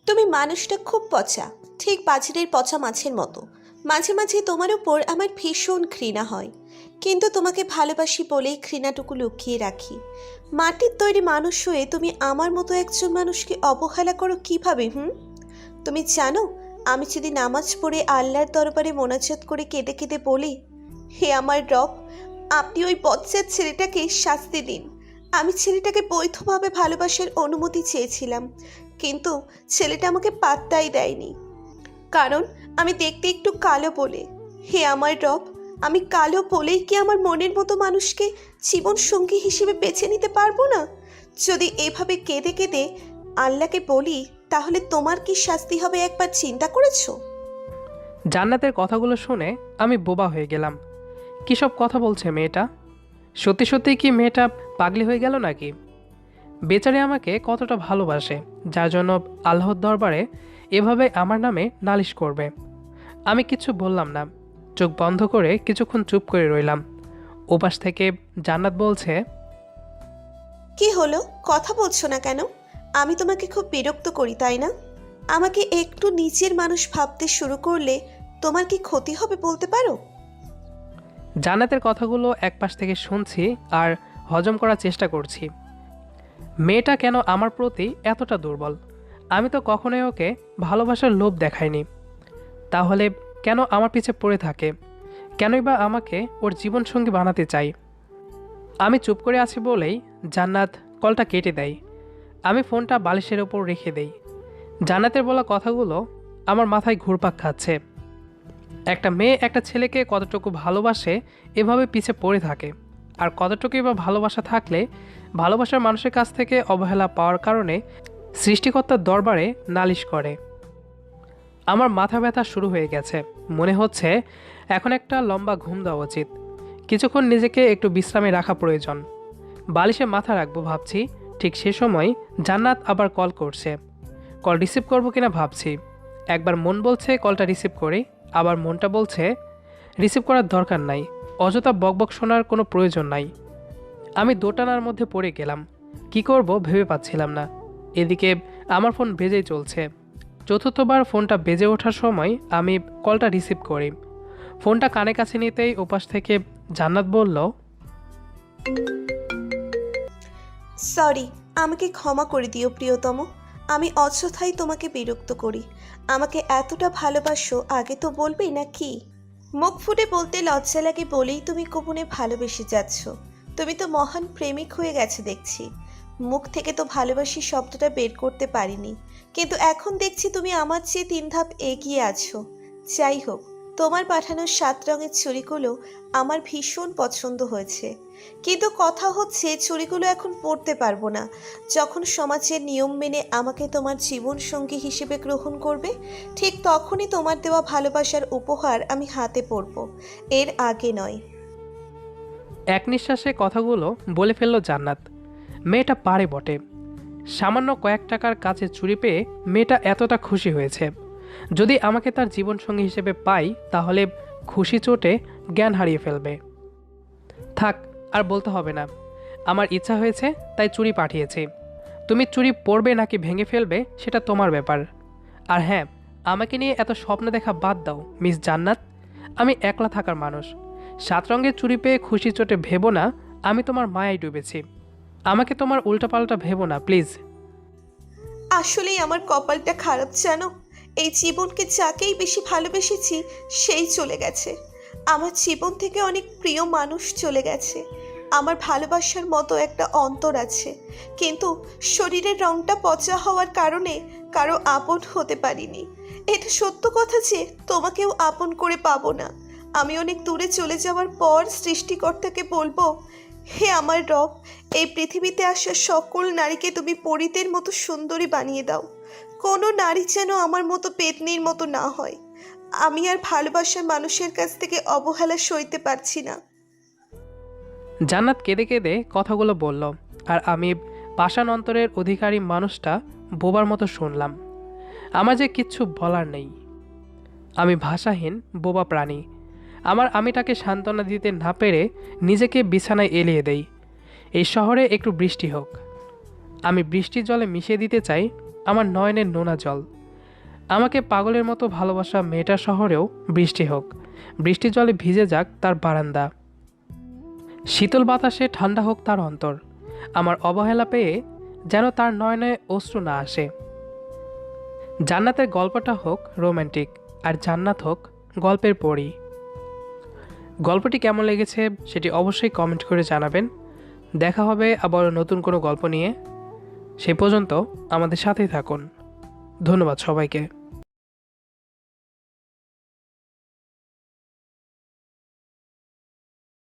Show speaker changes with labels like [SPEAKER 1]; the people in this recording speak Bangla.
[SPEAKER 1] তুমি মানুষটা খুব পচা, ঠিক বাজারের পচা মাছের মতো। মাঝে মাঝে তোমার উপর আমার ভীষণ ঘৃণা হয়, কিন্তু তোমাকে ভালোবাসি বলেই ঘৃণাটুকু লুকিয়ে রাখি। মাটির তৈরি মানুষ হয়ে তুমি আমার মতো একজন মানুষকে অবহেলা করো কিভাবে? তুমি জানো, আমি যদি নামাজ পড়ে আল্লাহর দরবারে মোনাজাত করে কেঁদে কেঁদে বলি, হে আমার রব, আপনি ওই বচ্চার ছেলেটাকে শাস্তি দিন। আমি ছেলেটাকে বৈধভাবে ভালোবাসার অনুমতি চেয়েছিলাম, কিন্তু ছেলেটা আমাকে পাত্তাই দেয়নি, কারণ আমি দেখতে একটু কালো বলে। হে আমার রব, আমি কালো বলেই কি আমার মনের মতো মানুষকে জীবন সঙ্গী হিসেবে বেছে নিতে পারবো না? যদি এভাবে কেঁদে কেঁদে আল্লাহকে বলি, তাহলে তোমার কি শাস্তি হবে একবার চিন্তা করেছো?
[SPEAKER 2] জান্নাতের কথাগুলো শুনে আমি বোবা হয়ে গেলাম। কী সব কথা বলছে মেয়েটা? সত্যি সত্যি কি মেয়েটা পাগলি হয়ে গেল নাকি? বেচারি আমাকে কতটা ভালোবাসে, যার জন্য আল্লাহর দরবারে এভাবে আমার নামে নালিশ করবে। আমি কিছু বললাম না, চোখ বন্ধ করে কিছুক্ষণ চুপ করে রইলাম। ওপাশ থেকে জান্নাত বলছে,
[SPEAKER 1] কি হলো, কথা বলছো না কেন? আমি তোমাকে খুব বিরক্ত করি তাই না? আমাকে একটু নিচের মানুষ ভাবতে শুরু করলে তোমার কি ক্ষতি হবে বলতে পারো?
[SPEAKER 2] জান্নাতের কথাগুলো একপাশ থেকে শুনছি আর হজম করার চেষ্টা করছি। মেয়েটা কেন আমার প্রতি এতটা দুর্বল? আমি তো কখনোই ওকে ভালোবাসার লোভ দেখাইনি। তাহলে কেন আমার পিছে পড়ে থাকে? কেনই বা আমাকে ওর জীবনসঙ্গী বানাতে চাই? আমি চুপ করে আছি বলেই জান্নাত কলটা কেটে দেয়। আমি ফোনটা বালিশের ওপর রেখে দেই। জান্নাতের বলা কথাগুলো আমার মাথায় ঘুরপাক খাচ্ছে। একটা মেয়ে একটা ছেলেকে কতটুকু ভালোবাসে এভাবে পিছে পড়ে থাকে, আর কতটুকুই বা ভালোবাসা থাকলে ভালোবাসার মানুষের কাছ থেকে অবহেলা পাওয়ার কারণে সৃষ্টিকর্তার দরবারে নালিশ করে। আমার মাথা ব্যথা শুরু হয়ে গেছে। মনে হচ্ছে এখন একটা লম্বা ঘুম দেওয়া উচিত। কিছুক্ষণ নিজেকে একটু বিশ্রামে রাখা প্রয়োজন। বালিশে মাথা রাখবো ভাবছি, ঠিক সে সময় জান্নাত আবার কল করছে। কল রিসিভ করবো কিনা ভাবছি। একবার মন বলছে কলটা রিসিভ করি, আবার মনটা বলছে রিসিভ করার দরকার নাই, অযথা বকবক শোনার কোনো প্রয়োজন নাই। আমি দোটানার মধ্যে পড়ে গেলাম। কি করব ভেবে পাচ্ছিলাম না। এদিকে আমার ফোন বেজেই চলছে। চতুর্থবার ফোনটা বেজে ওঠার সময় আমি কলটা রিসিভ করি। ফোনটা কানে কাছে নিতেই ওপাশ থেকে জান্নাত বলল,
[SPEAKER 1] সরি, আমাকে ক্ষমা করে দিও প্রিয়তম। আমি অযথাই তোমাকে বিরক্ত করি। আমাকে এতটা ভালোবাসো আগে তো বলবেই না কি? মুখ ফুটে বলতে লজ্জা লাগে বলেই তুমি গোপনে ভালোবেসে যাচ্ছ। তুমি তো মহান প্রেমিক হয়ে গেছে দেখছি। মুখ থেকে তো ভালোবাসি শব্দটা বের করতে পারিনি, কিন্তু এখন দেখছি তুমি আমার চেয়ে 3 ধাপ এগিয়ে আছো। যাই হোক, তোমার পাঠানো 7 রঙের চুড়িগুলো আমার ভীষণ পছন্দ হয়েছে, কিন্তু কথা হচ্ছে চুড়িগুলো এখন পরতে পারবো না। যখন সমাজের নিয়ম মেনে আমাকে তোমার জীবন সঙ্গী হিসেবে গ্রহণ করবে, ঠিক তখনই তোমার দেওয়া ভালোবাসার উপহার আমি হাতে পরব, এর আগে নয়।
[SPEAKER 2] এক নিঃশ্বাসে কথাগুলো বলে ফেলল জান্নাত। মেয়েটা পারে বটে। সামান্য কয়েক টাকার কাছে চুরি পেয়ে মেয়েটা এতটা খুশি হয়েছে। যদি আমাকে তার জীবনসঙ্গী হিসেবে পাই তাহলে খুশি চোটে জ্ঞান হারিয়ে ফেলবে। থাক, আর বলতে হবে না। আমার ইচ্ছা হয়েছে তাই চুরি পাঠিয়েছি। তুমি চুরি পরবে নাকি ভেঙে ফেলবে সেটা তোমার ব্যাপার। আর হ্যাঁ, আমাকে নিয়ে এত স্বপ্ন দেখা বাদ দাও মিস জান্নাত। আমি একলা থাকার মানুষ। 7 রঙের চুরি পেয়ে খুশি চোটে ভেবো না আমি তোমার মায়ায় ডুবেছি। আমাকে তোমার উল্টাপাল্টা ভেবো না প্লিজ।
[SPEAKER 1] আসলেই আমার কপালটা খারাপ জানো। এই জীবনকে যাকেই বেশি ভালোবেসেছি সেই চলে গেছে। আমার জীবন থেকে অনেক প্রিয় মানুষ চলে গেছে। আমার ভালোবাসার মতো একটা অন্তর আছে, কিন্তু শরীরের রংটা পচা হওয়ার কারণে কারো আপন হতে পারিনি। এটা সত্য কথা যে তোমাকেও আপন করে পাবো না। আমি অনেক দূরে চলে যাওয়ার পর সৃষ্টিকর্তাকে বলবো, হে আমার রব, এই পৃথিবীতে আসা সকল নারীকে তুমি পরীদের মতো সুন্দরী বানিয়ে দাও। কোনো নারী যেন আমার মতো পেতনির মতো না হয়। আমি আর ভালোবাসার মানুষের কাছ থেকে অবহেলা সইতে পারছি না।
[SPEAKER 2] জান্নাত কেঁদে কেঁদে কথাগুলো বলল, আর আমি পাষাণ অন্তরের অধিকারী মানুষটা বোবার মতো শুনলাম। আমার যে কিচ্ছু বলার নেই। আমি ভাষাহীন বোবা প্রাণী। আমার আমিটাকে সান্ত্বনা দিতে না পেরে নিজেকে বিছানায় এলিয়ে দেই। এই শহরে একটু বৃষ্টি হোক। আমি বৃষ্টির জলে মিশিয়ে দিতে চাই আমার নয়নের নোনা জল। আমাকে পাগলের মতো ভালোবাসা মেয়েটার শহরেও বৃষ্টি হোক, বৃষ্টির জলে ভিজে যাক তার বারান্দা, শীতল বাতাসে ঠান্ডা হোক তার অন্তর। আমার অবহেলা পেয়ে যেন তার নয়নে অশ্রু না আসে। জান্নাতের গল্পটা হোক রোম্যান্টিক, আর জান্নাত হোক গল্পের পরই। গল্পটি কেমন লেগেছে সেটি অবশ্যই কমেন্ট করে জানাবেন। দেখা হবে আবার নতুন কোনো গল্প নিয়ে। সেই পর্যন্ত আমাদের সাথেই থাকুন। ধন্যবাদ সবাইকে।